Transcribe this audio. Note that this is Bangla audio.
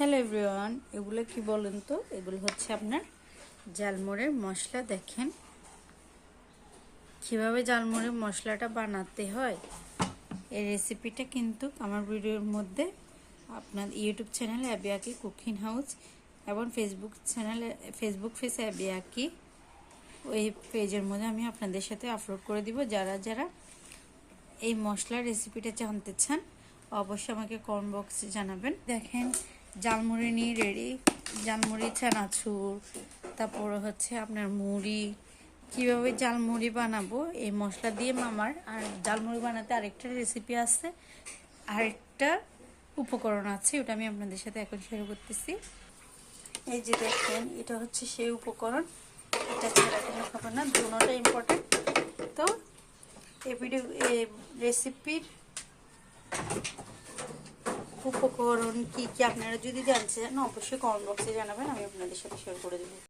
হ্যালো এভরিওয়ান, এগুলো কি বলেন তো? এগুলো হচ্ছে আপনার জালমুড়ের মশলা। দেখেন কিভাবে জালমুড়ের মশলাটা বানাতে হয়। এই রেসিপিটা কিন্তু আমার ভিডিওর মধ্যে আপনার ইউটিউব চ্যানেল অ্যাবিয়াকি কুকিং হাউস এবং ফেসবুক পেজ অ্যাবিয়াকি, ওই পেজের মধ্যে আমি আপনাদের সাথে আপলোড করে দিব। যারা যারা এই মশলার রেসিপিটা জানতে চান অবশ্যই আমাকে কমেন্ট বক্সে জানাবেন। দেখেন জালমুড়ি নিয়ে রেডি, জালমুড়ি চানাচুর, তারপর হচ্ছে আপনার মুড়ি। কিভাবে জালমুড়ি বানাবো এই মশলা দিয়ে মামার। আর জালমুড়ি বানাতে আরেকটা রেসিপি আছে, আরেকটা উপকরণ আছে, ওটা আমি আপনাদের সাথে এখন শেয়ার করতেছি। এই যে দেখেন, এটা হচ্ছে সেই উপকরণ, এটা ছাড়া কোনো খাবার না, দুটোটা ইম্পর্টেন্ট। তো এই রেসিপির উপকরণ কি কি আপনারা যদি জানতে চান অবশ্যই কমেন্ট বক্সে জানাবেন, আমি আপনাদের সাথে শেয়ার করে দেবো।